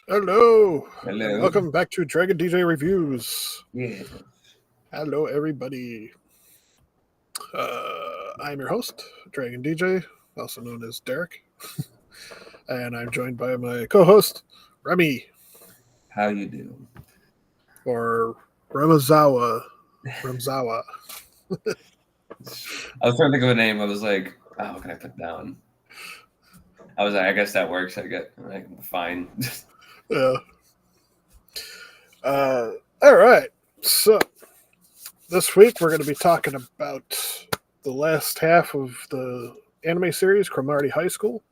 Hello, and Hello. welcome back to Dragon DJ Reviews. Yeah. Hello, everybody. I'm your host, Dragon DJ, also known as Derek, and I'm joined by my co-host, Remy, How you do? or Ramazawa. Ramzawa. I was trying to think of a name. I was like, oh, what can I put down? I was like, I guess that works. I get like fine. Yeah. All right. So this week we're going to be talking about the last half of the anime series, Cromartie High School.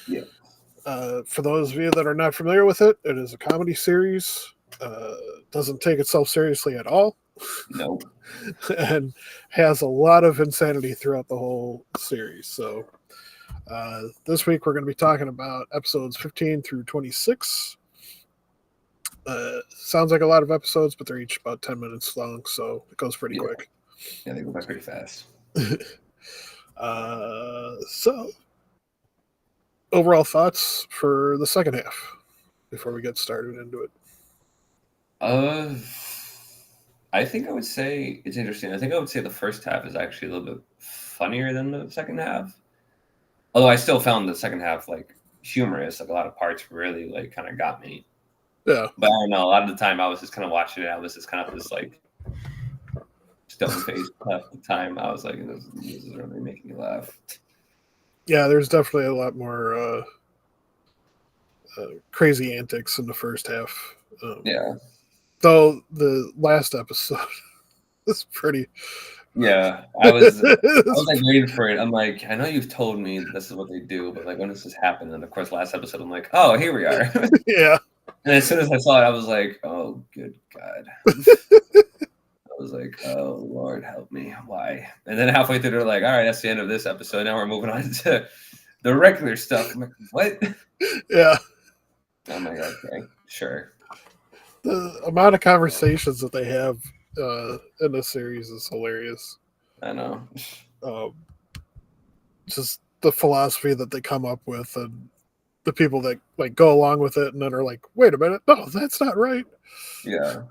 Yeah. For those of you that are not familiar with it, it is a comedy series. Doesn't take itself seriously at all, Nope. and has a lot of insanity throughout the whole series. So, this week we're going to be talking about episodes 15 through 26. Sounds like a lot of episodes, but they're each about 10 minutes long, so it goes pretty Yeah. quick. Yeah, they go by pretty fast. So, overall thoughts for the second half before we get started into it. Uh, I think I would say it's interesting. I think I would say the first half is actually a little bit funnier than the second half. Although I still found the second half like humorous. Like a lot of parts really like kind of got me. Yeah, But I don't know. A lot of the time I was just kind of watching it. I was just kind of this like stone face half the time. I was like, this is really making me laugh. yeah, there's definitely a lot more crazy antics in the first half. Yeah. Though the last episode is pretty. Yeah. I was like waiting for it. I'm like, I know you've told me this is what they do, but like when does this happen? And of course last episode I'm like, oh, here we are. Yeah, And as soon as I saw it, I was like, oh good God. I was like, oh Lord help me. Why? And then halfway through they're like, all right, that's the end of this episode. Now we're moving on to the regular stuff. I'm like, what? yeah. I'm like, okay, sure. The amount of conversations that they have in this series is hilarious. I know. Um, just the philosophy that they come up with, and the people that like go along with it, and then are like, "Wait a minute, no, that's not right." Yeah.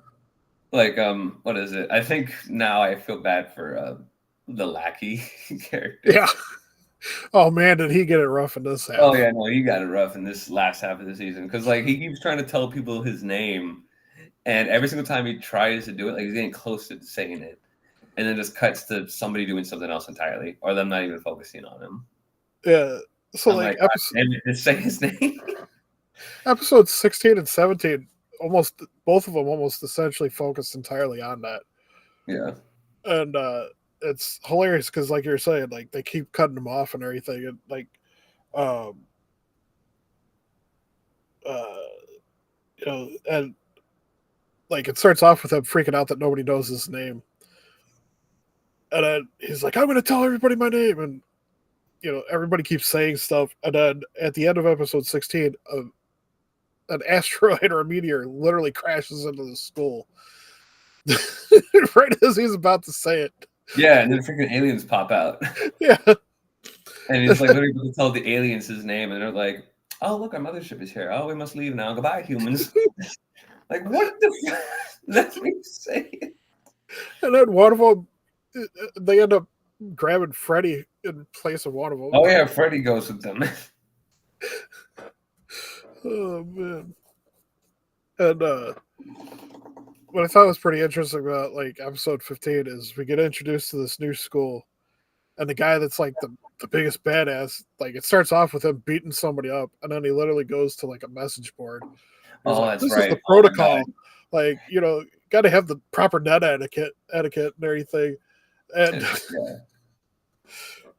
Like, what is it? I think now I feel bad for the lackey character. Yeah. Oh man, did he get it rough in this Oh half? yeah, no, he got it rough in this last half of the season because like he keeps trying to tell people his name, and every single time he tries to do it, like he's getting close to saying it, and then just cuts to somebody doing something else entirely, or them not even focusing on him. Yeah. So I'm like like, God damn it, just say his name. episodes 16 and 17, almost both of them almost essentially focused entirely on that. Yeah, And it's hilarious because like you're saying, like they keep cutting them off and everything, and like um uh and like it starts off with him freaking out that nobody knows his name, and then he's like, "I'm gonna tell everybody my name," and everybody keeps saying stuff, and then at the end of episode 16, an asteroid or a meteor literally crashes into the school right as he's about to say it. yeah, and then freaking aliens pop out, Yeah. and he's like literally going to tell the aliens his name, and they're like, "Oh, look, our mothership is here. Oh, we must leave now. Goodbye, humans." Like, what the? Let me say it. And then one of them, they end up grabbing Freddy in place of one of them. Oh yeah, Freddy goes with them. Oh man! And what I thought was pretty interesting about like episode 15 is we get introduced to this new school, and the guy that's like the biggest badass, like it starts off with him beating somebody up, and then he literally goes to like a message board. He's Oh, like, that's "This is right. the Oh my God. protocol. Like, got to have the proper net etiquette, and everything." And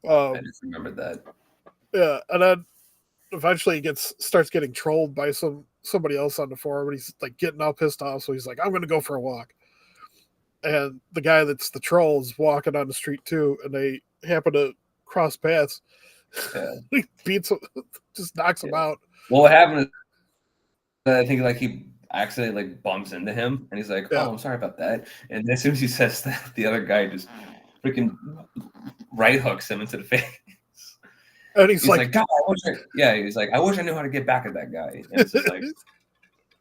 Yeah, I um, just remembered that. yeah, and then eventually he starts getting trolled by somebody else on the forum, and he's like getting all pissed off. So he's like, "I'm going to go for a walk." And the guy that's the troll is walking on the street too, and they happen to cross paths. Yeah, He beats him, just knocks him yeah. out. Well, what happened is I think like he accidentally like bumps into him, and he's like, Yeah, "Oh, I'm sorry about that." And as soon as he says that, the other guy just freaking right hooks him into the face. and he's He's like, like, "God, I wish I." Yeah, he's like, "I wish I knew how to get back at that guy." And it's just like,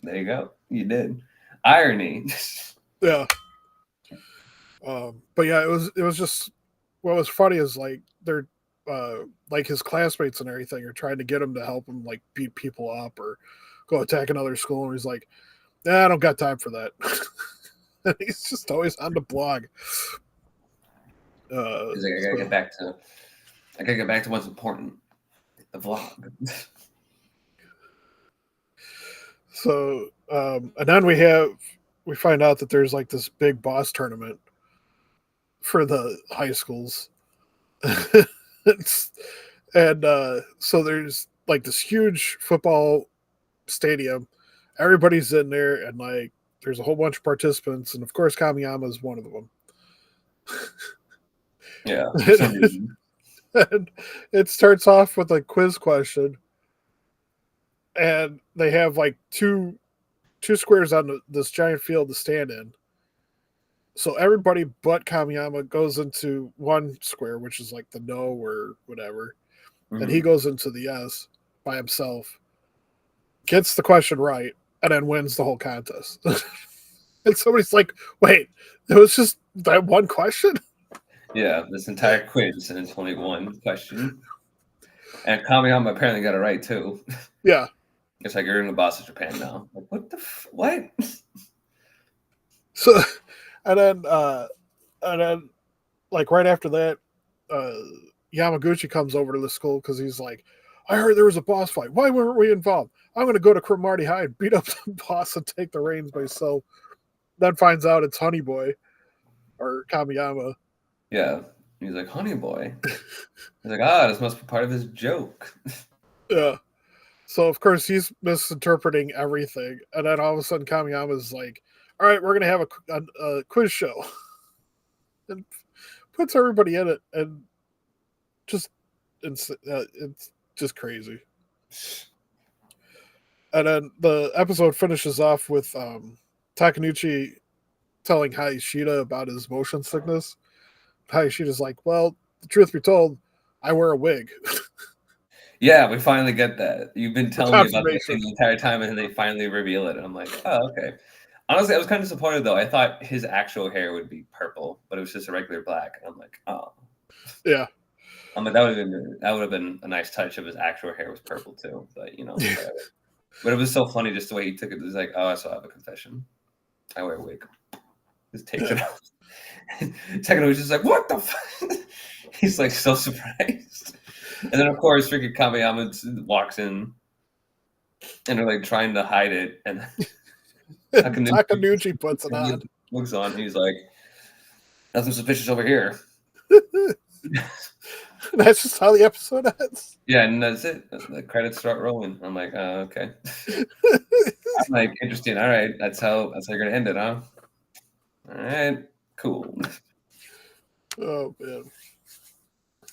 There you go. You did. Irony. Yeah. But yeah, it was just what was funny is like they're like his classmates and everything are trying to get him to help him like beat people up or go attack another school, and he's like, nah, I don't got time for that. And he's just always on the blog. He's like, I gotta get back to what's important. The vlog. So and then we find out that there's like this big boss tournament for the high schools. And so there's like this huge football stadium. Everybody's in there, and like there's a whole bunch of participants, and of course Kamiyama is one of them. Yeah. For some reason. And it starts off with a quiz question, and they have like two squares on this giant field to stand in. So everybody but Kamiyama goes into one square, which is like the no or whatever, and he goes into the yes by himself, gets the question right, and then wins the whole contest. And somebody's like, "Wait, it was just that one question?" Yeah, this entire quiz and it's only one question. And Kamiyama apparently got it right too. Yeah. It's like you're in the boss of Japan now. Like, what the what? So, and then, like right after that, Yamaguchi comes over to the school because he's like, "I heard there was a boss fight. Why weren't we involved? I'm going to go to Cromartie High and beat up the boss and take the reins myself." Then finds out it's Honey Boy or Kamiyama. Yeah. He's like, Honey Boy. He's like, this must be part of his joke. Yeah. So of course he's misinterpreting everything, and then all of a sudden Kamiyama's like, "All right, we're gonna have a quiz show," and puts everybody in it, and it's just crazy. And then the episode finishes off with Takanuchi telling Hayashida about his motion sickness. Hayashida's like, "Well, the truth be told, I wear a wig." Yeah, we finally get that. You've been telling me about that thing Confirmation. the entire time, and then they finally reveal it. And I'm like, oh, okay. Honestly, I was kind of disappointed though. I thought his actual hair would be purple, but it was just a regular black. And I'm like, oh. Yeah. I'm like, that would have been a nice touch if his actual hair was purple too. But whatever. But it was so funny just the way he took it. It was like, oh, I still have a confession. I wear a wig. Just takes it off. Second, it was just like, what the fuck? He's like so surprised. And then of course freaking Kamiyama walks in and they're like trying to hide it, and Takanuchi puts it on. Looks on, and he's like, nothing suspicious over here. That's just how the episode ends. Yeah, and that's it. The credits start rolling. I'm like, okay. I'm like, interesting. All right, that's how you're gonna end it, huh? All right, cool. Oh man.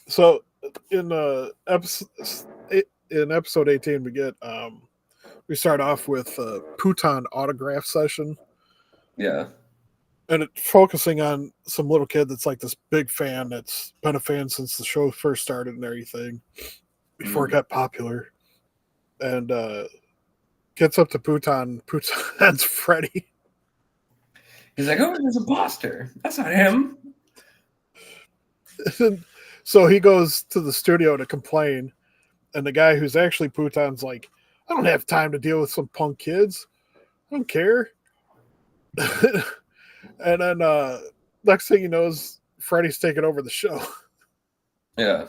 So in episode 18 we start off with a Putan autograph session. Yeah. And it's focusing on some little kid that's like this big fan that's been a fan since the show first started and everything before it got popular. And gets up to Putan. Putan's Freddy. He's like, oh, there's an imposter. That's not him. So he goes to the studio to complain, and the guy who's actually Putan's like, I don't have time to deal with some punk kids. I don't care. And then next thing he knows, Freddy's taking over the show. Yeah.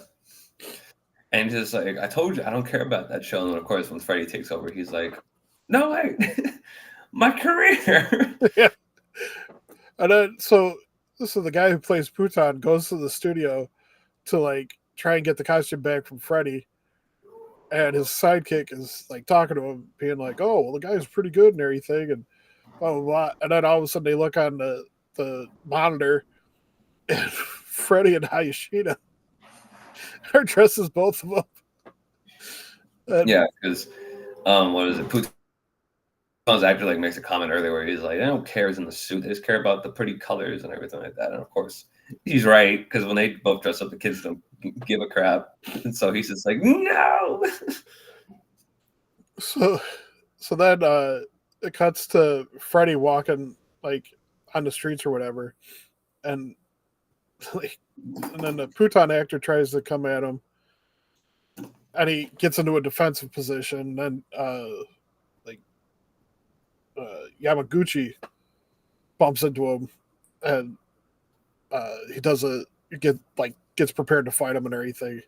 And just like, I told you, I don't care about that show. And then, of course, when Freddy takes over, he's like, no, wait, my career. Yeah. And then, so the guy who plays Putan goes to the studio to like try and get the costume back from Freddy. And his sidekick is like talking to him, being like, oh, well, the guy's pretty good and everything. And blah, blah, blah. And then all of a sudden they look on the monitor, and Freddy and Hayashida are dressed as both of them. And, yeah, because what is it? Putan's actor like makes a comment earlier where he's like, I don't care who's in the suit. They just care about the pretty colors and everything like that. And of course, he's right, because when they both dress up, the kids don't give a crap. And so he's just like, no. So then it cuts to Freddy walking like on the streets or whatever, and like, and then the Puton actor tries to come at him, and he gets into a defensive position. And like Yamaguchi bumps into him, and gets prepared to fight him and everything.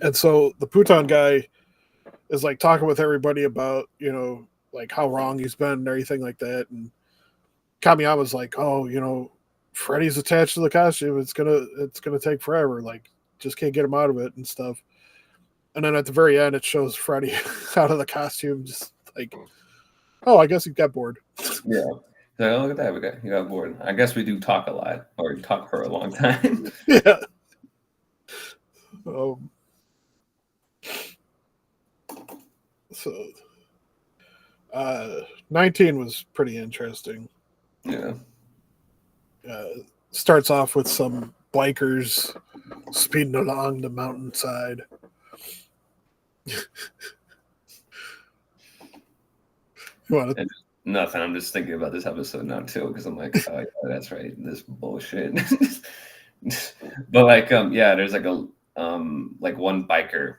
And so the Puton guy is like talking with everybody about, like how wrong he's been and everything like that. And Kamiyama's like, oh, Freddy's attached to the costume. It's gonna take forever. Like, just can't get him out of it and stuff. And then at the very end, it shows Freddy out of the costume, just like, oh, I guess he got bored. Yeah. So oh, look at that, you got bored. I guess we do talk a lot, or talk for a long time. Yeah. 19 was pretty interesting. Yeah. Starts off with some bikers speeding along the mountainside. Nothing. I'm just thinking about this episode now too, because I'm like, oh yeah, that's right, this bullshit. But like, there's like a like one biker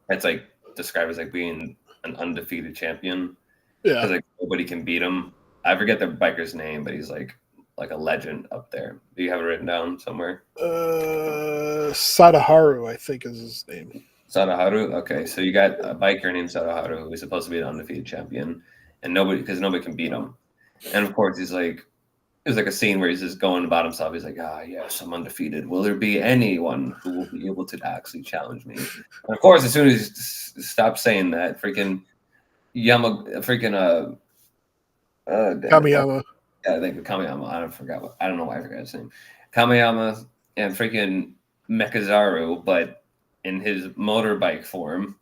that's like described as like being an undefeated champion. Yeah. Because like nobody can beat him. I forget the biker's name, but he's like a legend up there. Do you have it written down somewhere? Sadaharu, I think is his name. Sadaharu? Okay, so you got a biker named Sadaharu who is supposed to be an undefeated champion, and nobody can beat him. And of course, there's like a scene where he's just going about himself. He's like, yes, I'm undefeated. Will there be anyone who will be able to actually challenge me? And of course, as soon as he stops saying that, freaking Kamiyama. Yeah, I think Kamiyama. I don't know why I forgot his name. Kamiyama and freaking Mekazaru, but in his motorbike form,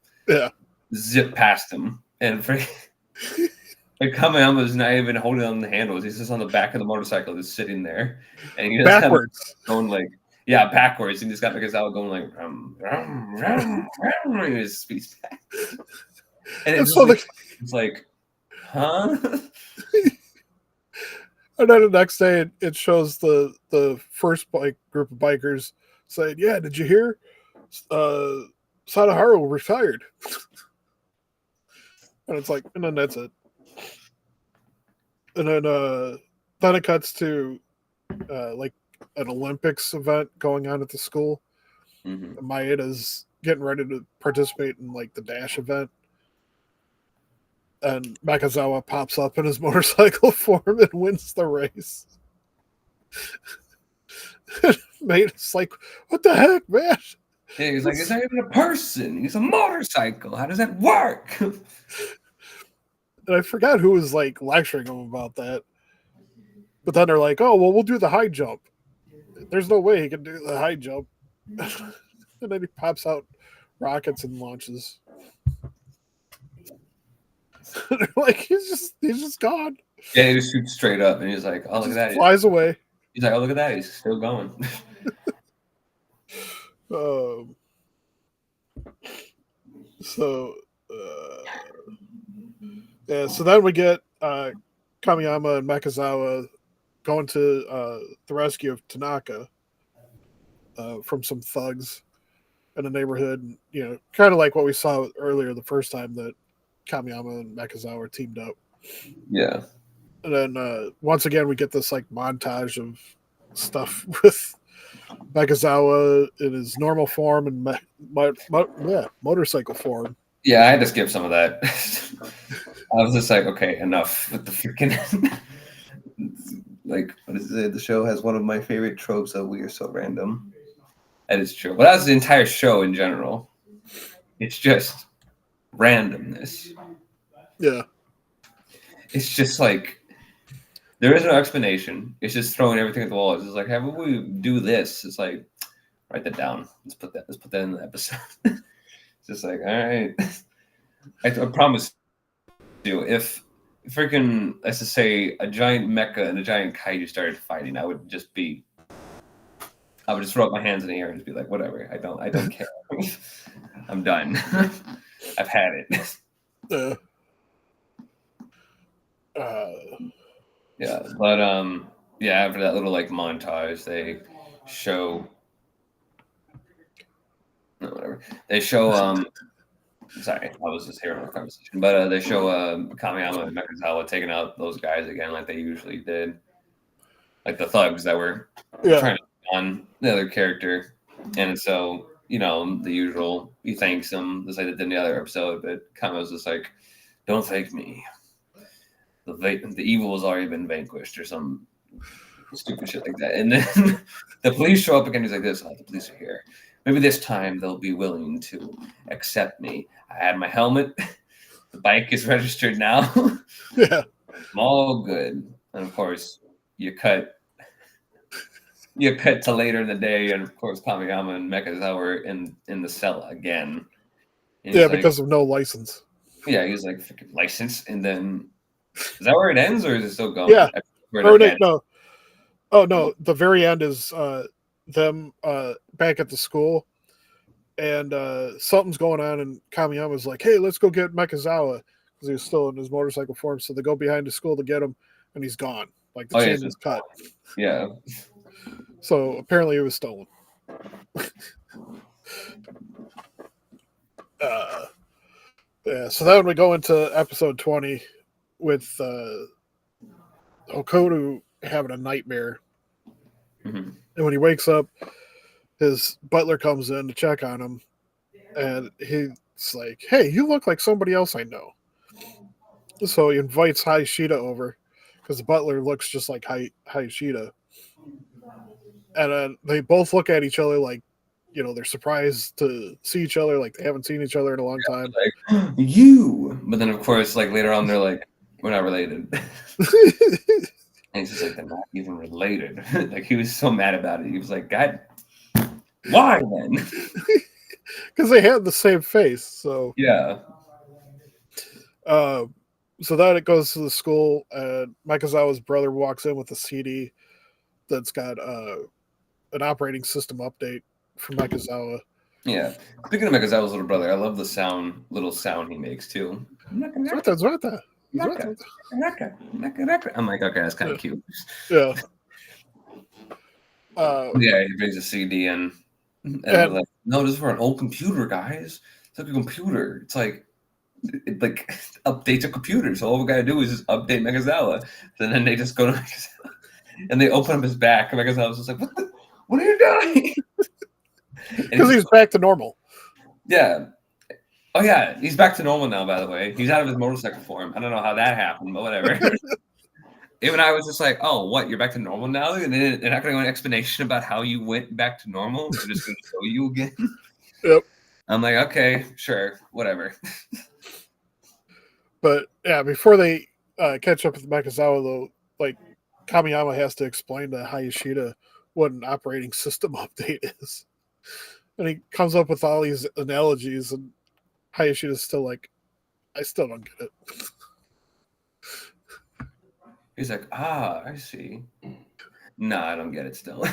zip past him, and freaking Kamiyama's not even holding on the handles. He's just on the back of the motorcycle, just sitting there, and he just backwards, going like, backwards. And he's got Mekazawa going like, and his speeds back, and it's like, huh? And then the next day, it shows the first group of bikers saying, "Yeah, did you hear? Sadaharu retired." And it's like, and then that's it. And then it cuts to like an Olympics event going on at the school. Mm-hmm. Maeda's getting ready to participate in like the dash event. And Makazawa pops up in his motorcycle form and wins the race. Maeda's like, what the heck, man? Yeah, he's like, it's not even a person. He's a motorcycle. How does that work? And I forgot who was like lecturing him about that. But then they're like, oh, well, we'll do the high jump. There's no way he can do the high jump. And then he pops out rockets and launches. They're like, he's just gone. Yeah, he just shoots straight up, and he's like, oh, look at that. Flies away. He's like, oh, look at that. He's still going. So then we get Kamiyama and Makazawa going to the rescue of Tanaka from some thugs in the neighborhood. Kind of like what we saw earlier the first time that Kamiyama and Makazawa teamed up. Yeah. And then once again, we get this like montage of stuff with Makazawa in his normal form and motorcycle form. Yeah, I had to skip some of that. I was just like, okay, enough with the freaking like, what is it? The show has one of my favorite tropes of we are so random. That is true. But that's the entire show in general. It's just randomness. Yeah. It's just like there is no explanation. It's just throwing everything at the wall. It's just like, how about we do this? It's like, write that down. Let's put that in the episode. It's just like, all right. I promise you, if freaking, let's just say, a giant mecha and a giant kaiju started fighting, I would just throw up my hands in the air and just be like, whatever. I don't care. I'm done. I've had it. Yeah, but yeah, after that little like montage, they show no whatever they show sorry, I was just hearing our conversation, but they show Kamiyama and Mekazawa taking out those guys again, like they usually did, like the thugs that were trying to on the other character, and so the usual. He thanks them just like they did in the other episode, but Kamiya's just like, "Don't thank me. The evil has already been vanquished," or some stupid shit like that. And then the police show up again. He's like, "This, the police are here. Maybe this time they'll be willing to accept me. I had my helmet. The bike is registered now. Yeah, I'm all good." And of course, you cut to later in the day, and of course, Kamiyama and Mekazawa are in the cell again. Yeah, because of no license. Yeah, he's like, freaking license. And then, is that where it ends, or is it still going? Yeah. No. Oh, no. The very end is them back at the school, and something's going on, and Kamiyama's like, hey, let's go get Mekazawa, because he was still in his motorcycle form. So they go behind the school to get him, and he's gone. Like, the chain was cut. Yeah. So apparently it was stolen. Yeah, so then we go into episode 20 with Hokoto having a nightmare. Mm-hmm. And when he wakes up, his butler comes in to check on him. And he's like, hey, you look like somebody else I know. So he invites Hayashida over, because the butler looks just like Hayashida. And then they both look at each other like, they're surprised to see each other, like they haven't seen each other in a long time. Like, you! But then, of course, like later on, they're like, we're not related. And he's just like, they're not even related. Like, he was so mad about it. He was like, God, why then? Because they had the same face, so. Yeah. So then it goes to the school, and Mekazawa's brother walks in with a CD that's got an operating system update from Mekazawa. Yeah. Speaking of Mekazawa's little brother, I love the little sound he makes too. I'm like, okay, that's kind of cute. Yeah. Yeah, he brings a CD in. And they're like, no, this is for an old computer, guys. It's like a computer. It's like, it like updates a computer. So all we gotta do is just update Mekazawa. And then they just go to Mekazawa and they open up his back. And Mekazawa's just like, what are you doing? Because he's back to normal. Yeah. Oh yeah, he's back to normal now, by the way. He's out of his motorcycle form. I don't know how that happened, but whatever. Even I was just like, oh, what? You're back to normal now? And then they're not going to go an explanation about how you went back to normal. They're just going to show you again. Yep. I'm like, okay, sure, whatever. But yeah, before they catch up with Mekazawa, though, like Kamiyama has to explain to Hayashida what an operating system update is. And he comes up with all these analogies, and Hayashida's still like, I still don't get it. He's like, I see. No, I don't get it still.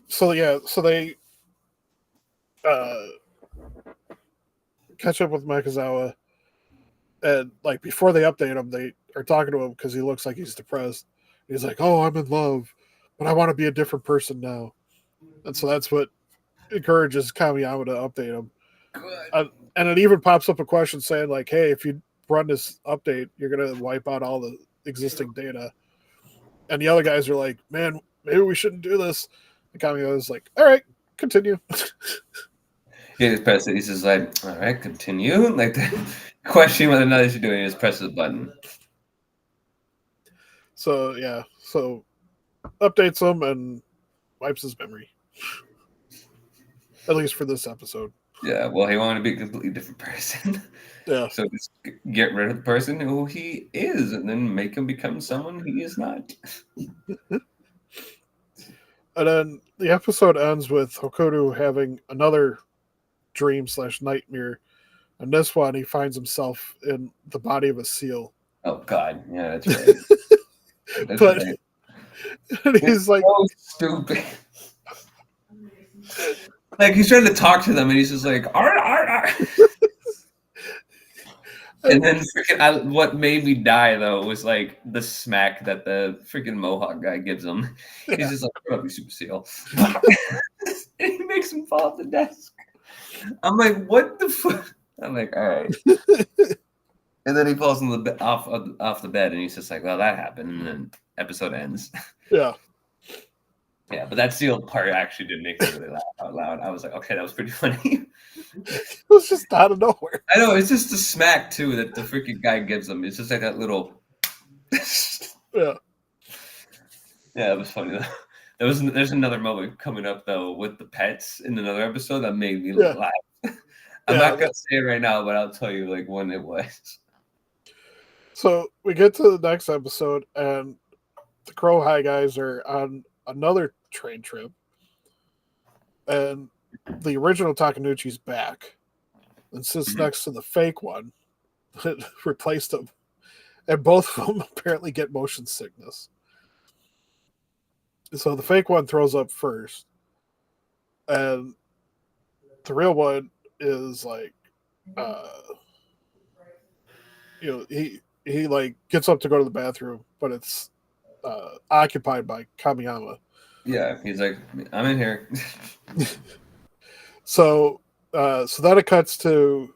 So they catch up with Mekazawa, and like before they update him, they are talking to him because he looks like he's depressed. He's like, oh, I'm in love, but I want to be a different person now. And so that's what encourages Kamiyama to update him. And it even pops up a question saying like, hey, if you run this update, you're going to wipe out all the existing data. And the other guys are like, man, maybe we shouldn't do this. And Kamiyama's like, all right, continue. He just presses it. He's just like, all right, continue. Like, the question whether or not he's doing, he just presses the button. So, yeah. So, updates him and wipes his memory. At least for this episode. Yeah, well, he wanted to be a completely different person. Yeah. So just get rid of the person who he is and then make him become someone he is not. And then the episode ends with Hokoto having another dream/nightmare. And this one, he finds himself in the body of a seal. Oh, God. Yeah, that's right. That's But right. And he's like, so stupid. Like, he's trying to talk to them, and he's just like, arr, arr, arr. And then what made me die though was like the smack that the freaking Mohawk guy gives him. He's Yeah. just like, "What up, you super seal?" And he makes him fall off the desk. I'm like, "What the fuck?" I'm like, "All right." And then he falls on the off the bed, and he's just like, "Well, that happened," and then episode ends. Yeah. Yeah, but that seal part actually did make me really laugh out loud. I was like, "Okay, that was pretty funny." It was just out of nowhere. I know, it's just the smack too that the freaking guy gives him. It's just like that little. Yeah. Yeah, it was funny though. There's another moment coming up though with the pets in another episode that made me Yeah. laugh. I'm Yeah, not gonna say it right now, but I'll tell you like when it was. So we get to the next episode, and the Crow High guys are on another train trip, and the original Takanuchi's back and sits Mhm. next to the fake one that replaced him, and both of them apparently get motion sickness. So the fake one throws up first, and the real one is like, uh, he like gets up to go to the bathroom, but it's occupied by Kamiyama. Yeah, he's like, I'm in here. So then it cuts to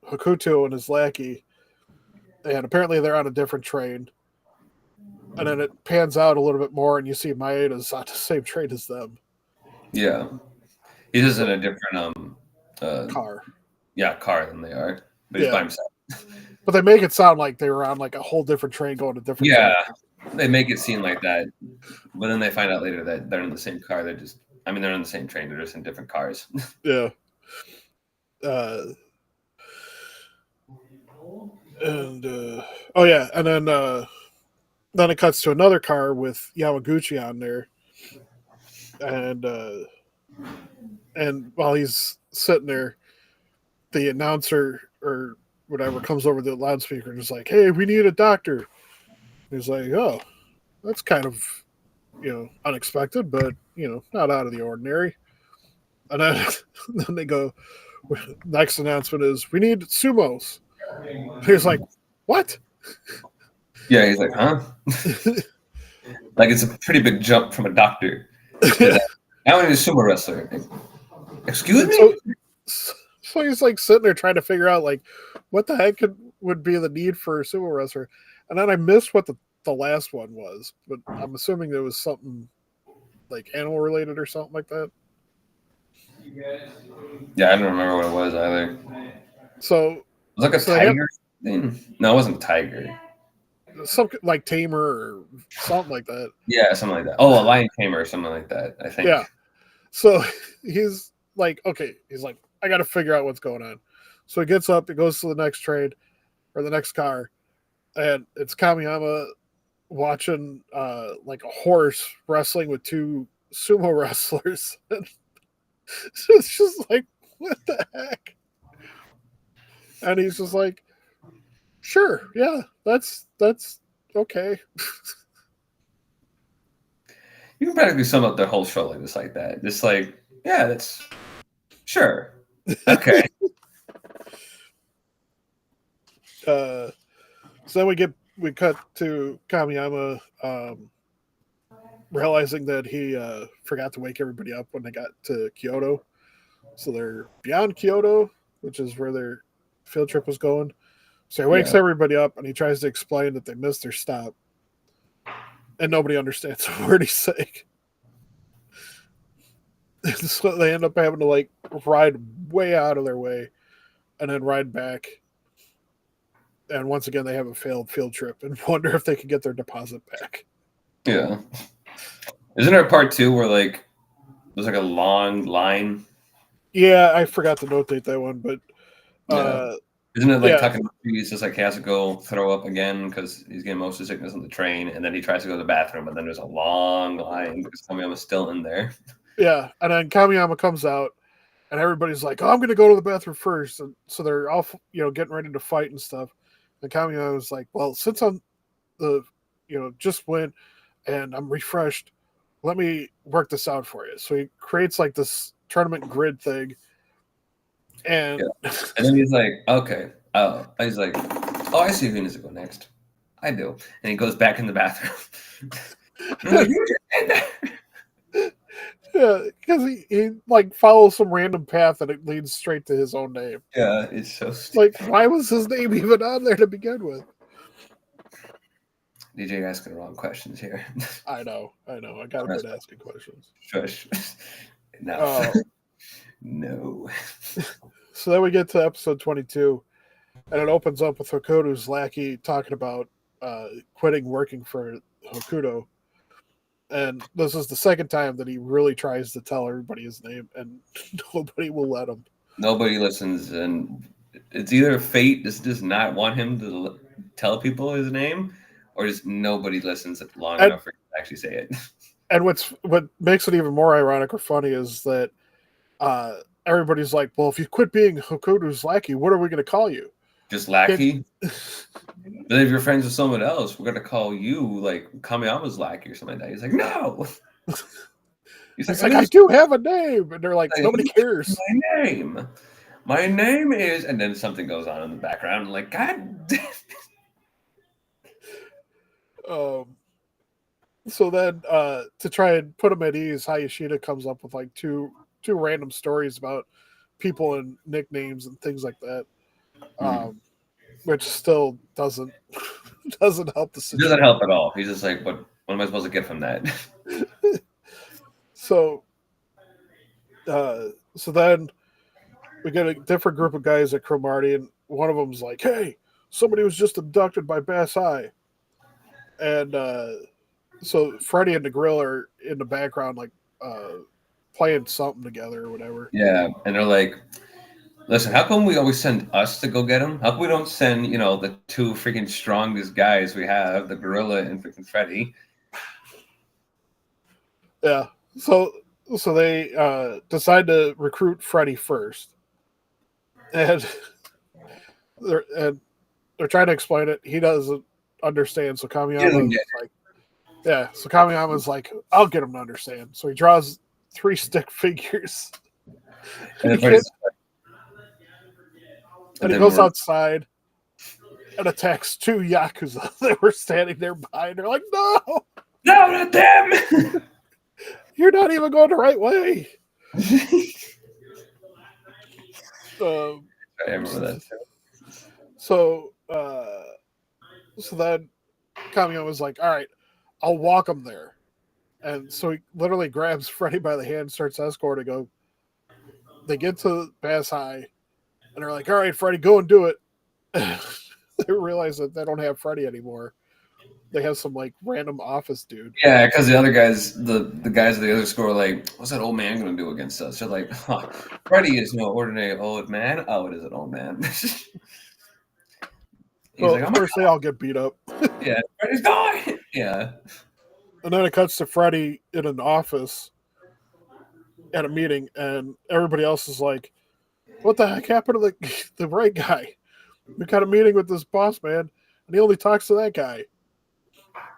Hakuto and his lackey, and apparently they're on a different train. And then it pans out a little bit more, and you see Maeda's on the same train as them. Yeah, he's just in a different Car. car than they are, but he's by Yeah. himself. But they make it sound like they were on like a whole different train going to different Yeah, places. they make it seem like that, but then they find out later that they're in the same car. They're in the same train. They're just in different cars. Yeah. Oh yeah, and then it cuts to another car with Yamaguchi on there, and while he's sitting there, the announcer or whatever comes over the loudspeaker and is like, "Hey, we need a doctor." He's like, "Oh, that's kind of unexpected, but not out of the ordinary." And then then they go, next announcement is, "We need sumos." He's like, "What?" Yeah, he's like, huh? Like it's a pretty big jump from a doctor. Now he's a sumo wrestler. Excuse me? So he's like sitting there trying to figure out like what the heck would be the need for a sumo wrestler. And then I missed what the last one was, but I'm assuming it was something like animal related or something like that. Yeah, I don't remember what it was either. So it was like a tiger thing? No, it wasn't a tiger. Some like tamer or something like that. Yeah, something like that. Oh, a lion tamer or something like that, I think. Yeah. So he's like, okay, he's like, I got to figure out what's going on. So he gets up, he goes to the next train or the next car, and it's Kamiyama watching like a horse wrestling with two sumo wrestlers. It's just like, what the heck? And he's just like, sure, yeah, that's okay. You can practically sum up their whole show like just like that. Just like, yeah, that's sure. Okay. So then we cut to Kamiyama realizing that he forgot to wake everybody up when they got to Kyoto. So they're beyond Kyoto, which is where their field trip was going. So he wakes everybody up and he tries to explain that they missed their stop. And nobody understands a word he's saying. So they end up having to like ride way out of their way and then ride back. And once again, they have a failed field trip and wonder if they can get their deposit back. Yeah. Isn't there a part two where like there's like a long line? Yeah, I forgot to notate that one, but isn't it like Takanuki? He's just like he has to go throw up again because he's getting motion sickness on the train, and then he tries to go to the bathroom, but then there's a long line because Kamiyama's still in there. Yeah, and then Kamiyama comes out, and everybody's like, "Oh, I'm going to go to the bathroom first." And so they're all getting ready to fight and stuff. And Kamiyama's like, "Well, since I'm just went and I'm refreshed, let me work this out for you." So he creates like this tournament grid thing. And then he's like, okay. Oh, he's like, Oh, I see who needs to go next. I do. And he goes back in the bathroom. Like, you just did that. Yeah, because he like follows some random path and it leads straight to his own name. Yeah, it's so Like, stupid. why was his name even on there to begin with? DJ asking the wrong questions here. I know. I gotta quit asking questions. Shush. Enough. Uh, No. so then we get to episode 22, and it opens up with Hokuto's lackey talking about quitting working for Hokuto. And this is the second time that he really tries to tell everybody his name, and nobody will let him. Nobody listens, and it's either fate just does not want him to tell people his name, or just nobody listens long And, enough for him to actually say it. and what makes it even more ironic or funny is that everybody's like, well, if you quit being Hokuto's lackey, what are we going to call you? Just lackey. But if you're friends with someone else, we're gonna call you like Kamiyama's lackey or something like that. He's like, no. He's like, I do have a name, and they're like, nobody cares. My name. My name is, and then something goes on in the background. I'm like, God damn. So then, to try and put him at ease, Hayashida comes up with like two random stories about people and nicknames and things like that, which still doesn't help the situation. It doesn't help at all. He's just like, what am I supposed to get from that? So then we get a different group of guys at Cromartie, and one of them's like, hey, somebody was just abducted by Bass High. And so Freddie and the Grill are in the background, like playing something together or whatever. Yeah, and they're like, listen, how come we always send us to go get him? How come we don't send, the two freaking strongest guys we have, the Gorilla and freaking Freddy? Yeah. So they decide to recruit Freddy first, and they're trying to explain it. He doesn't understand. So Kamiyama's like, yeah. So Kamiyama's like, I'll get him to understand. So he draws 3 stick figures, and he goes outside and attacks 2 Yakuza that were standing there by. And they're like, no, not them. You're not even going the right way. I remember that too. So then Kamiyama was like, all right, I'll walk him there. And so he literally grabs Freddy by the hand and starts escorting him. They get to Bass High, and they're like, all right, Freddy, go and do it. They realize that they don't have Freddy anymore. They have some like random office dude. Yeah, because the other guys, the guys of the other school are like, what's that old man going to do against us? They're like, Freddy is no ordinary old man. Oh, it is an old man. Well, like, of course, they all get beat up. Yeah, Freddy's gone. Yeah. And then it cuts to Freddy in an office at a meeting, and everybody else is like, what the heck happened to the right guy? We got a meeting with this boss man, and he only talks to that guy.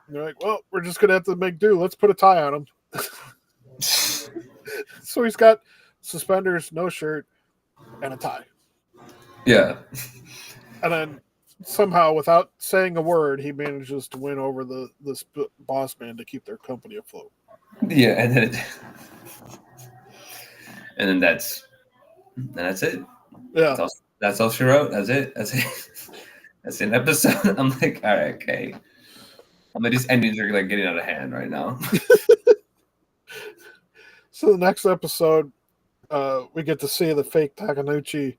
And they're like, well, we're just going to have to make do. Let's put a tie on him. So he's got suspenders, no shirt, and a tie. Yeah. And then somehow, without saying a word, he manages to win over this boss man to keep their company afloat. Yeah, and then that's it. Yeah. That's all she wrote. That's it. That's an episode. I'm like, all right, okay. I'm like, these endings are like getting out of hand right now. So the next episode, we get to see the fake Takanouchi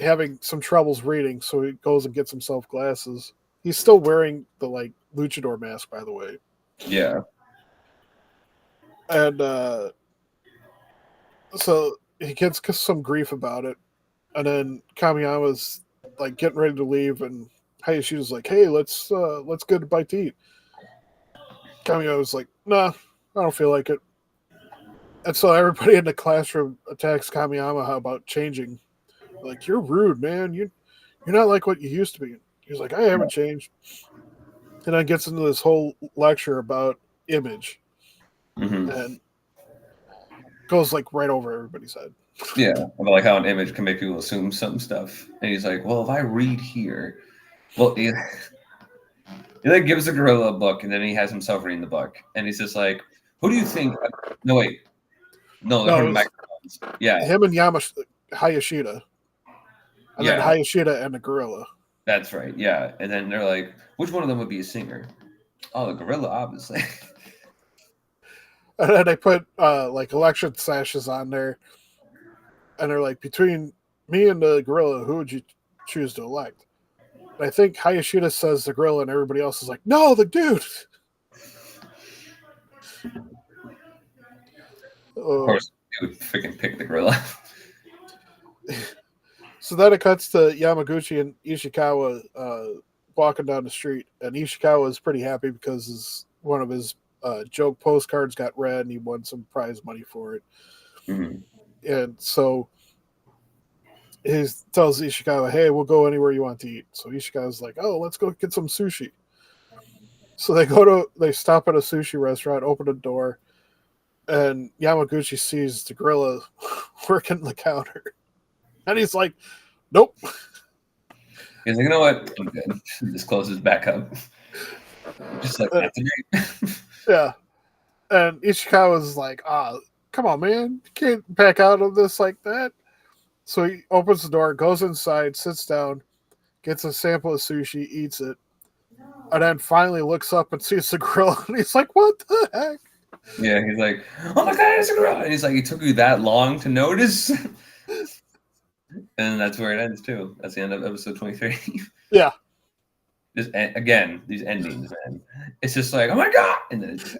having some troubles reading, so he goes and gets himself glasses. He's still wearing the like luchador mask, by the way. Yeah. And so he gets some grief about it, and then Kamiyama's like getting ready to leave, and Hayashida's like, "Hey, let's go to bite to eat." Kamiyama's like, "Nah, I don't feel like it." And so everybody in the classroom attacks Kamiyama about changing. Like, you're rude, man. You're not like what you used to be. He's like, I haven't changed. And then gets into this whole lecture about image. Mm-hmm. And goes like right over everybody's head. Yeah, about like how an image can make people assume some stuff. And he's like, well, if I read here, Well, he like gives the gorilla a book, and then he has himself reading the book, and he's just like, "Who do you think?" No, wait, no, they're No, it having was microphones. Yeah, him and Hayashida, and then yeah, Hayashida and the gorilla. that's right. Yeah, and then they're like, "Which one of them would be a singer?" Oh, the gorilla, obviously. And then they put like election sashes on there, and they're like, between me and the gorilla, who would you choose to elect? And I think Hayashida says the gorilla, and everybody else is like, no, the dude. Of course, they would freaking pick the gorilla. So then it cuts to Yamaguchi and Ishikawa walking down the street, and Ishikawa is pretty happy because one of his joke postcards got read, and he won some prize money for it. Mhm. And so he tells Ishikawa, "Hey, we'll go anywhere you want to eat." So Ishikawa's like, "Oh, let's go get some sushi." So they stop at a sushi restaurant, open a door, and Yamaguchi sees the gorilla working the counter, and he's like, "Nope." He's like, "You know what? I'm good." This closes back up. Just like that's great. Yeah, and Ishikawa's like, come on, man, you can't back out of this like that." So he opens the door, goes inside, sits down, gets a sample of sushi, eats it, and then finally looks up and sees the gorilla, and he's like, "What the heck?" Yeah, he's like, "Oh my god, it's a gorilla!" And he's like, "It took you that long to notice?" And that's where it ends too. That's the end of episode 23. Yeah, Just again, these endings, man. It's just like, oh my god, and then it's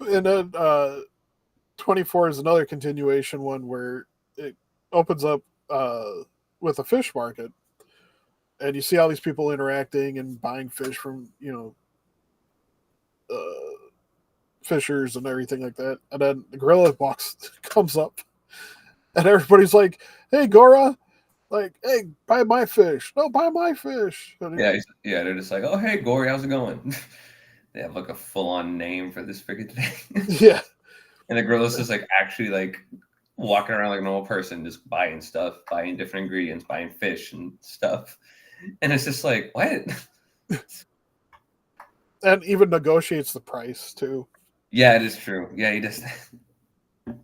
and then 24 is another continuation one where it opens up with a fish market, and you see all these people interacting and buying fish from fishers and everything like that. And then the gorilla comes up, and everybody's like, "Hey, Gora, like, hey, buy my fish. No, buy my fish." yeah, they're just like, oh hey, Gory, how's it going? They have like a full-on name for this freaking thing. Yeah, And the gorilla's just like actually like walking around like a normal person, just buying stuff, buying different ingredients, buying fish and stuff. And it's just like, what? and even negotiates the price too. Yeah, it is true. Yeah, he does. Oh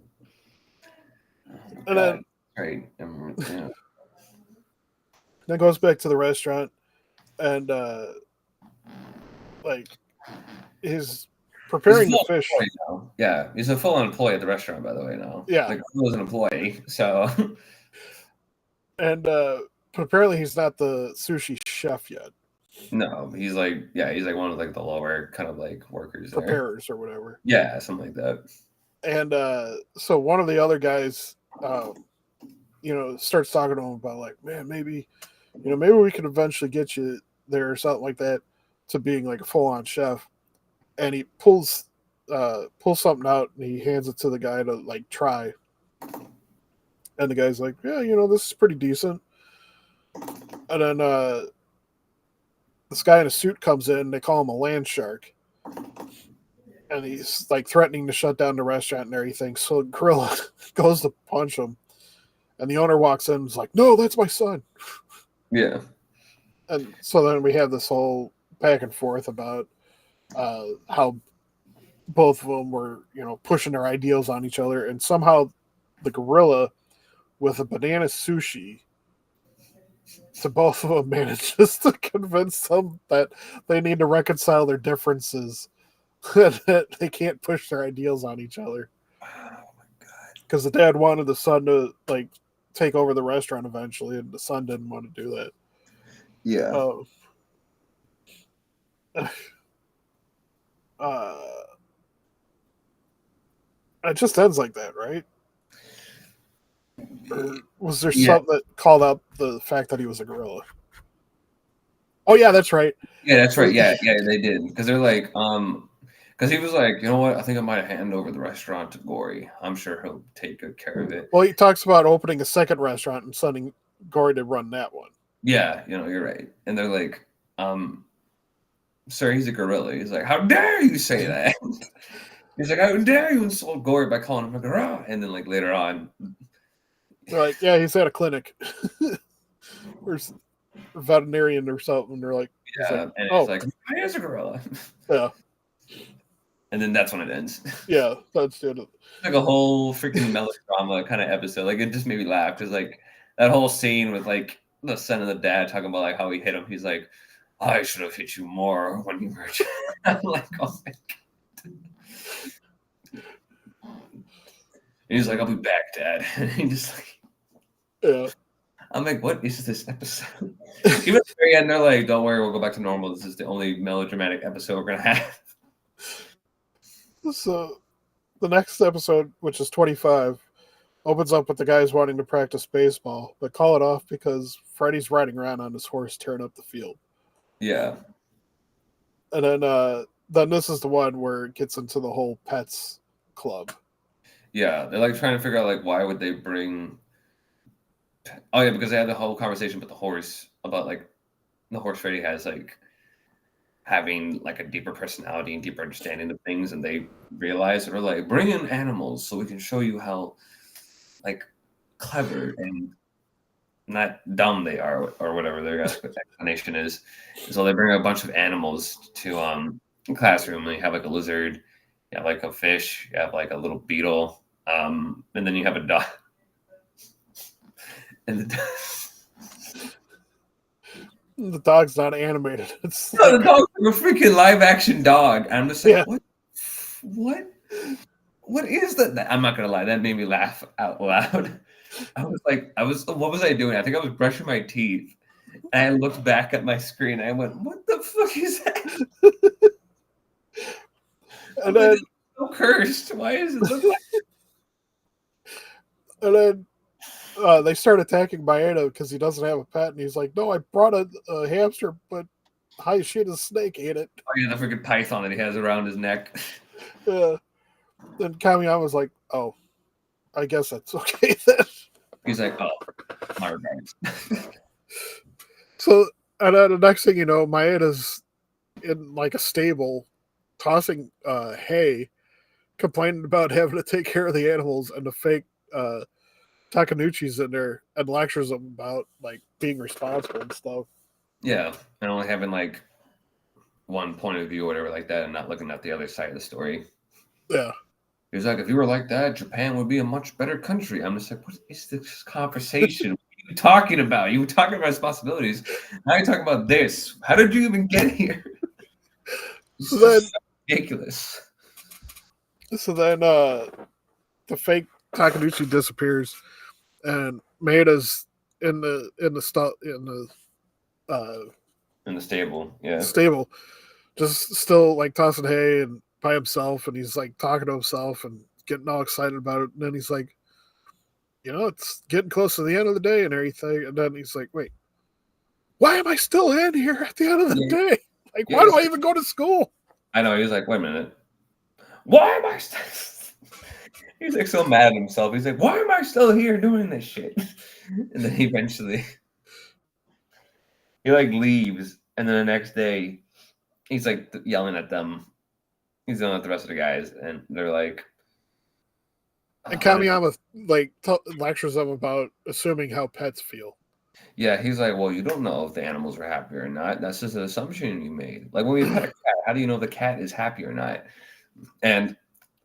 And god, right. Yeah. then goes back to the restaurant, and like he's preparing the fish. Yeah, he's a full-on employee at the restaurant, by the way. Now, Yeah, like he was an employee, so and but apparently he's not the sushi chef yet. no, he's like, yeah, he's like one of like the lower kind of like workers there. Preparers or whatever. Yeah, something like that. And so one of the other guys, starts talking to him about like, man, maybe we could eventually get you there or something like that to being like a full-on chef. And he pulls something out and he hands it to the guy to like try. And the guy's like, yeah, this is pretty decent. And then this guy in a suit comes in, they call him a land shark. And he's like threatening to shut down the restaurant and everything. So gorilla goes to punch him. And the owner walks in and is like, no, that's my son. Yeah. And so then we have this whole back and forth about how both of them were, pushing their ideals on each other. And somehow the gorilla with a banana sushi to both of them manages to convince them that they need to reconcile their differences. That they can't push their ideals on each other. Oh my god! Because the dad wanted the son to like take over the restaurant eventually, and the son didn't want to do that. Yeah. It just ends like that, right? Or was there something that called out the fact that he was a gorilla? Oh yeah, that's right. Yeah, that's right. Yeah, they did because they're like, because he was like, you know what? I think I might hand over the restaurant to Gory. I'm sure he'll take good care of it. Well, he talks about opening a second restaurant and sending Gory to run that one. Yeah, you're right. And they're like, sir, he's a gorilla. He's like, how dare you say that? He's like, how dare you insult Gory by calling him a gorilla? And then like later on, they're like, yeah, he's at a clinic. or veterinarian or something. They're like, he's like, Yeah, and it's oh, like, I is a gorilla. yeah, And then that's when it ends. yeah, that's it. Like a whole freaking melodrama kind of episode. Like it just made me laugh because like that whole scene with like the son and the dad talking about like how he hit him. He's like, I should have hit you more when you were. I'm like, oh my god. And he's like, I'll be back, Dad. And he just like, Yeah. I'm like, what is this episode? Even at the very end, they're like, don't worry, we'll go back to normal. This is the only melodramatic episode we're gonna have. So the next episode, which is 25, opens up with the guys wanting to practice baseball, but call it off because Freddy's riding around on his horse tearing up the field. Yeah. And then this is the one where it gets into the whole pets club. Yeah, they're like trying to figure out like why would they bring. Oh yeah, because they had the whole conversation with the horse about like the horse Freddy has like having like a deeper personality and deeper understanding of things, and they realize they're like bring in animals so we can show you how like clever and not dumb they are or whatever their explanation is. So they bring a bunch of animals to classroom. And you have like a lizard, you have like a fish, you have like a little beetle, and then you have a dog. And the dog's not animated. It's no, the dog's like a freaking live action dog. And I'm just like, Yeah. what is that? I'm not gonna lie, that made me laugh out loud. What was I doing? I think I was brushing my teeth. And I looked back at my screen and I went, what the fuck is that? And then it's so cursed. Why is it look like and then they start attacking Maeda because he doesn't have a pet, and he's like, "No, I brought a hamster, but how shit a snake ate it." oh, yeah, the freaking python that he has around his neck? Then Kamiyama's like, "Oh, I guess that's okay then." He's like, oh, my regards. So, and then the next thing you know, Maeda's in like a stable, tossing hay, complaining about having to take care of the animals, and the fake Takanuchi's in there and lectures them about like being responsible and stuff. Yeah, and only having like one point of view or whatever like that, and not looking at the other side of the story. Yeah. He's like, if you were like that, Japan would be a much better country. I'm just like, what is this conversation? What are you talking about? You were talking about responsibilities. Now you're talking about this. How did you even get here? So then, ridiculous. So then the fake Takanuchi disappears, and Maeda's in the stable, yeah. stable, just still like tossing hay and by himself, and he's like talking to himself and getting all excited about it. And then he's like, it's getting close to the end of the day and everything. And then he's like, wait, why am I still in here at the end of the day? Like, why do I even go to school? I know. He's like, wait a minute. Why am I still? He's like so mad at himself. He's like, why am I still here doing this shit? And then eventually he like leaves, and then the next day he's like yelling at them. He's yelling at the rest of the guys, and they're like, and Kamiyama like lectures them about assuming how pets feel. Yeah, he's like, well, you don't know if the animals were happy or not. That's just an assumption you made. Like when we pet a cat, how do you know the cat is happy or not? And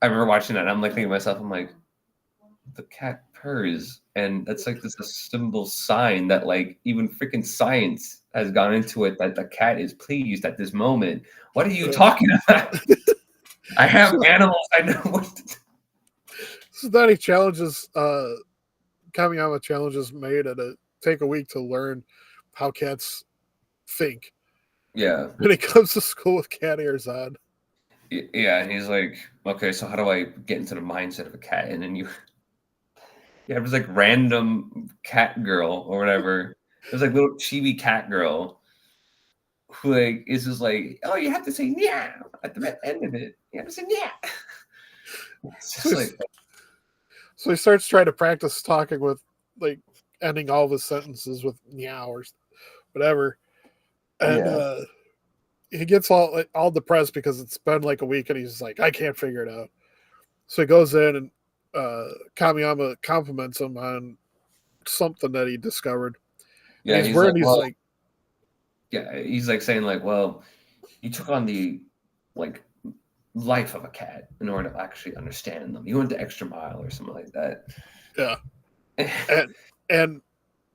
I remember watching that, and I'm like thinking to myself, I'm like, the cat purrs, and that's like this a symbol sign that like even freaking science has gone into it that the cat is pleased at this moment. What are you talking about? I have animals. I know what to do. So then he challenges Kamiyama challenges Maeda to take a week to learn how cats think. Yeah. And he comes to school with cat ears on. Yeah, and he's like, okay, so how do I get into the mindset of a cat? And then you have this like random cat girl or whatever. There's like little chibi cat girl who like is just like, oh, you have to say yeah at the end of it. You have to say yeah. It's just like, so he starts trying to practice talking with like ending all of his sentences with meow or whatever. And he gets all depressed because it's been like a week, and he's like, I can't figure it out. So he goes in, and Kamiyama compliments him on something that he discovered. And Yeah, he's he's wearing like, these well, like, yeah, he's like saying like, well, you took on the like life of a cat in order to actually understand them. You went the extra mile or something like that. yeah, and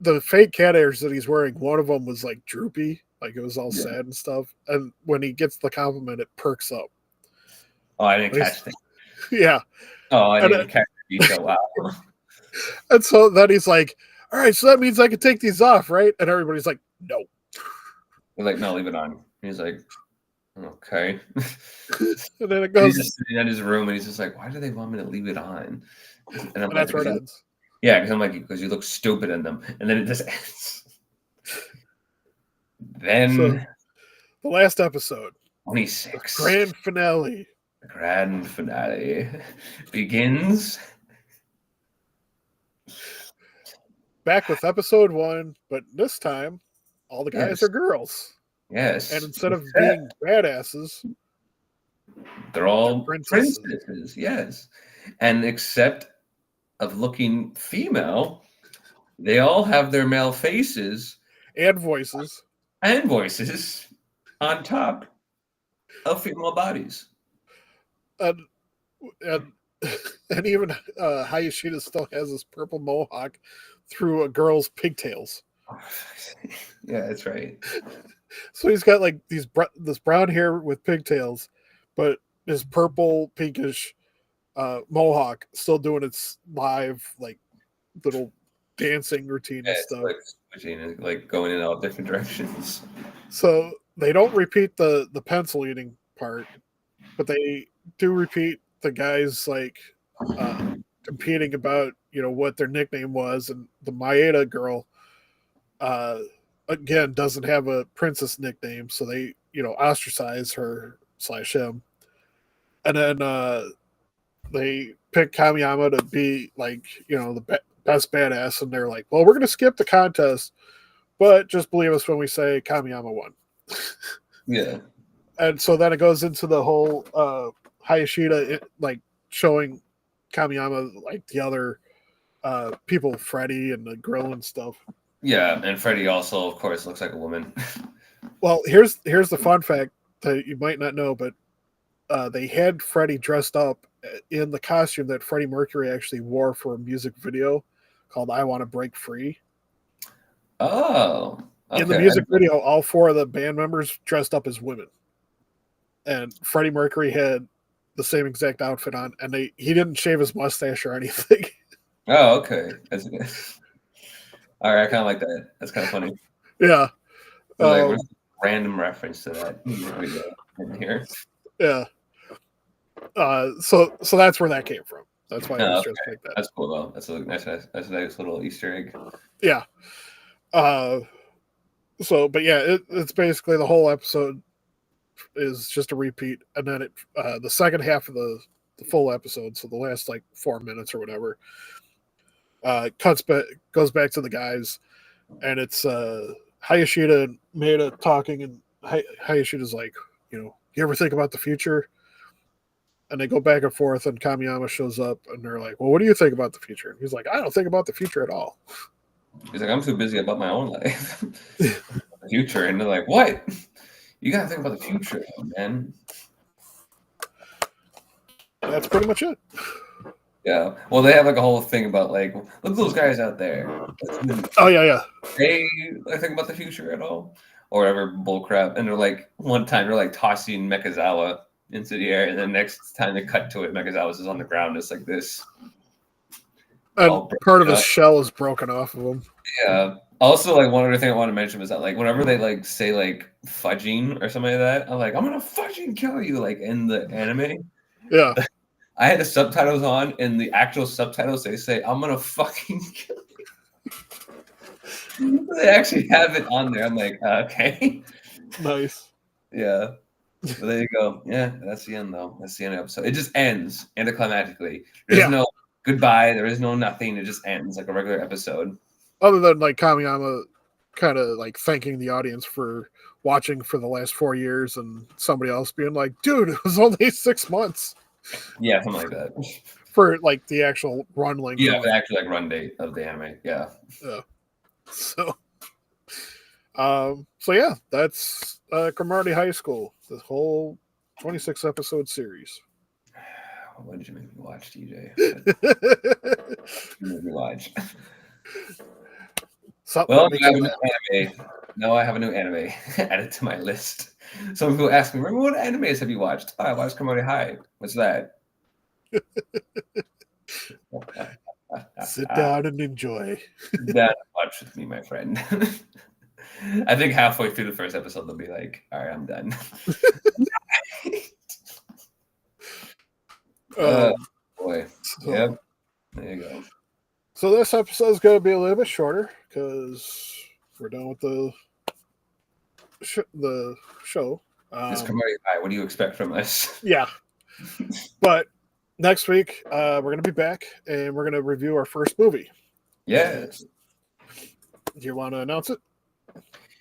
the fake cat ears that he's wearing, one of them was like droopy, like it was all Yeah. sad and stuff. And when he gets the compliment, it perks up. Oh, I didn't And he's, catch that. yeah, Oh, I and didn't even catch the detail. Wow. and so then he's like, "All right, so that means I can take these off, right?" And everybody's like, "No." They're like, no, leave it on. He's like, okay. And then it And he's goes, just sitting in his room and he's just like, why do they want me to leave it on? And I'm and like, that's where because it you, ends. yeah, because I'm like, because you look stupid in them. And then it just ends. So Then the last episode, the 26, grand finale. the grand finale begins. Back with episode 1, but this time, all the guys Yes, are girls. yes. And instead of being badasses, They're they're all princesses princesses, yes. And except of looking female, they all have their male faces and voices. and voices on top of female bodies. And and and even Hayashida still has this purple mohawk through a girl's pigtails. Yeah, that's right. So he's got like this brown hair with pigtails, but his purple pinkish mohawk still doing its live like little dancing routine Yeah, and it's stuff. like switching and like going in all different directions. So they don't repeat the pencil eating part, but they do repeat the guys like uh, competing about what their nickname was, and the Maeda girl uh, again doesn't have a princess nickname, so they ostracize her slash him, and then they pick Kamiyama to be like the best badass, and they're like, well, we're gonna skip the contest, but just believe us when we say Kamiyama won. Yeah. And so then it goes into the whole Hayashida like showing Kamiyama like the other people, Freddy and the grill and stuff. Yeah, and Freddy also, of course, looks like a woman. Well, here's the fun fact that you might not know, but they had Freddy dressed up in the costume that Freddie Mercury actually wore for a music video called "I Want to Break Free." Oh, In the okay. music video, all 4 of the band members dressed up as women, and Freddie Mercury had the same exact outfit on, and he didn't shave his mustache or anything. Oh, okay. That's good. All right, I kind of like that. That's kind of funny. Yeah. Like, where's the random reference to that music video in here? Yeah. So that's where that came from. That's why I was Okay. dressed like that. That's cool though. That's a nice little Easter egg. Yeah. So, but yeah, it's basically the whole episode is just a repeat, and then the second half of the full episode, so the last like 4 minutes or whatever, goes back to the guys, and it's Hayashida and Maeda talking, and Hayashida's like, you ever think about the future? And they go back and forth, and Kamiyama shows up, and they're like, well, what do you think about the future? And he's like, I don't think about the future at all. He's like, I'm too busy about my own life. The future. And they're like, what? You gotta think about the future, man. That's pretty much it. Yeah. Well, they have like a whole thing about like, look at those guys out there. Oh yeah. They think about the future at all, or whatever bullcrap. And they're like, one time they're like tossing Mekazawa into the air, and then next time they cut to it, Mekazawa's is on the ground, just like this. And part of his shell is broken off of him. Yeah. Also, like one other thing I want to mention was that like whenever they like say like fudging or something like that, I'm like, I'm gonna fudging kill you, like in the anime. Yeah. I had the subtitles on, and the actual subtitles they say, I'm gonna fucking kill you. They actually have it on there. I'm like, okay. Nice. Yeah. But there you go. Yeah, that's the end though. That's the end of the episode. It just ends anticlimactically. There's no goodbye, there is no nothing, it just ends like a regular episode. Other than like Kamiyama kind of like thanking the audience for watching for the last 4 years, and somebody else being like, dude, it was only 6 months. Yeah, something like that. For like the actual run length. Yeah, the actual like run date of the anime. Yeah. Yeah. So So yeah, that's Cromartie High School. The whole 26 episode series. What did you make me watch, TJ? What did you watch? Something Well, that makes you laugh. anime. Now I have a new anime added to my list. Some people ask me, "Remember what animes have you watched?" Oh, I watched Cromartie High. What's that? Sit down and enjoy. That watch with me, my friend. I think halfway through the first episode, they'll be like, "All right, I'm done." Boy. So, Yep. There you go. so this episode is going to be a little bit shorter because we're done with the show. This Cromartie High. What do you expect from us? Yeah, but next week we're going to be back and we're going to review our first movie. Yes. Do you want to announce it?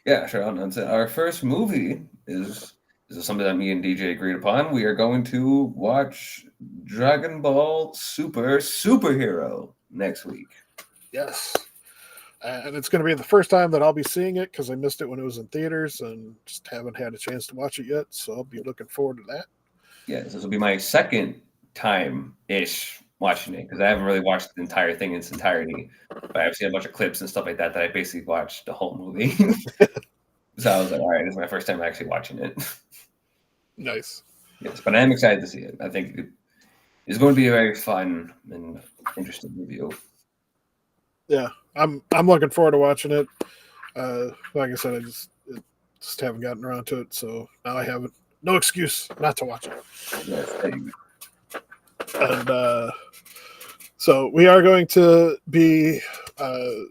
Yeah, sure. I'll announce it. Our first movie is something that me and DJ agreed upon. We are going to watch Dragon Ball Super Superhero next week. Yes. And it's going to be the first time that I'll be seeing it because I missed it when it was in theaters and just haven't had a chance to watch it yet. So I'll be looking forward to that. Yes, this will be my second time-ish watching it because I haven't really watched the entire thing in its entirety. But I've seen a bunch of clips and stuff like that I basically watched the whole movie. So I was like, all right, this is my first time actually watching it. Nice. Yes, but I am excited to see it. I think it is going to be a very fun and interesting review. Yeah, I'm looking forward to watching it. Like I said, I just haven't gotten around to it, so now I have no excuse not to watch it. Yes, and so we are going to be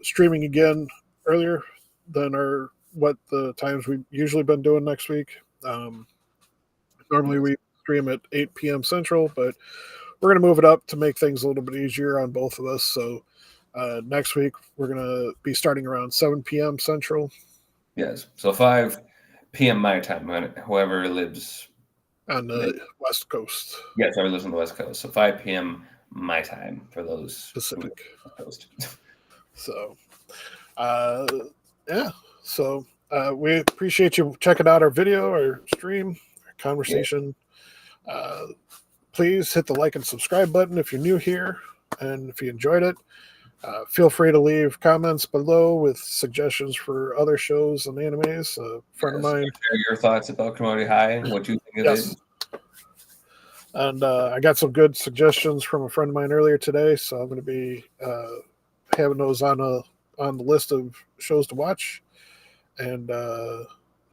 streaming again earlier than what the times we've usually been doing next week. Normally we stream at 8 p.m. Central, but we're going to move it up to make things a little bit easier on both of us. So next week we're going to be starting around 7 p.m. Central. Yes, so 5 p.m. my time, whoever lives on the West Coast. Yes, whoever lives on the West Coast. So 5 p.m. my time for those Pacific Coast. So, yeah. So we appreciate you checking out our video, our stream, our conversation. Yeah. Please hit the like and subscribe button if you're new here, and if you enjoyed it. Feel free to leave comments below with suggestions for other shows and animes. A friend of mine. Share your thoughts about Cromartie High and what you think of it. And I got some good suggestions from a friend of mine earlier today, so I'm going to be having those on the list of shows to watch. And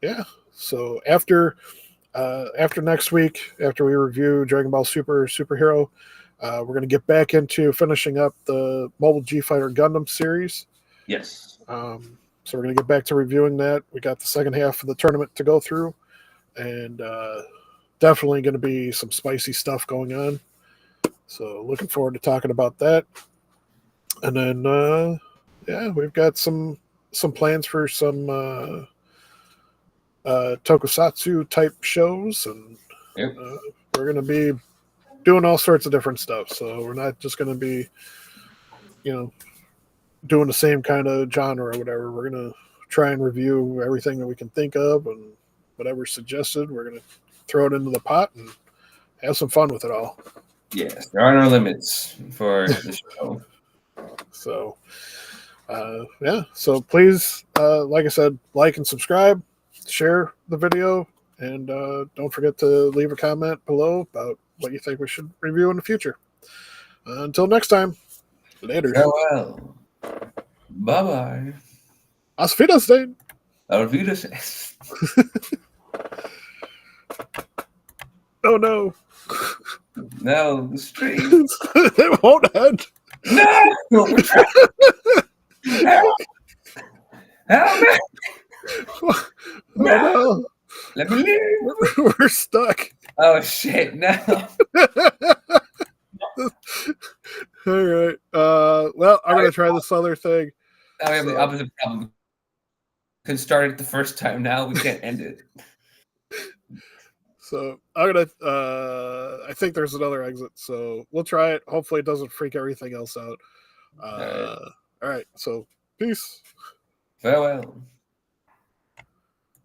yeah, so after next week, after we review Dragon Ball Superhero, we're going to get back into finishing up the Mobile G Fighter Gundam series. Yes. So we're going to get back to reviewing that. We got the second half of the tournament to go through, and definitely going to be some spicy stuff going on. So looking forward to talking about that. And then, yeah, we've got some plans for some tokusatsu type shows, and yep. We're going to be doing all sorts of different stuff. So we're not just going to be, doing the same kind of genre or whatever. We're going to try and review everything that we can think of, and whatever's suggested, we're going to throw it into the pot and have some fun with it all. Yes, there are no limits for the show. So, yeah. So please, like I said, like and subscribe, share the video, and don't forget to leave a comment below about what you think we should review in the future. Until next time, later. Farewell. Bye-bye. Auf Wiedersehen. Auf Wiedersehen. Oh no. No, the stream. It won't end. No! We're trying. Help! Help me! Oh, no. Let me leave. We're stuck. Oh shit, no. All right. Well, I'm going to try this other thing. Now we have the opposite problem. We can start it the first time now. We can't end it. So I'm going to, I think there's another exit. So we'll try it. Hopefully it doesn't freak everything else out. All right. So peace. Farewell.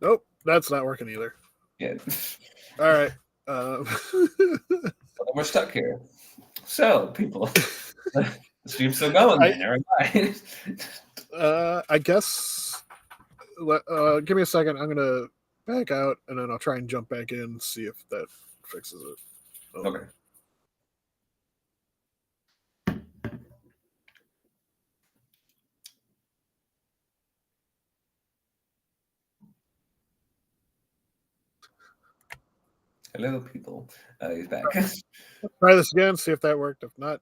Nope, that's not working either. Yeah. All right. We're stuck here. So, people, the stream's still going. I Then, never mind. I guess. Give me a second. I'm gonna back out and then I'll try and jump back in and see if that fixes it. Okay. Hello, people. He's back. Try this again. See if that worked. If not,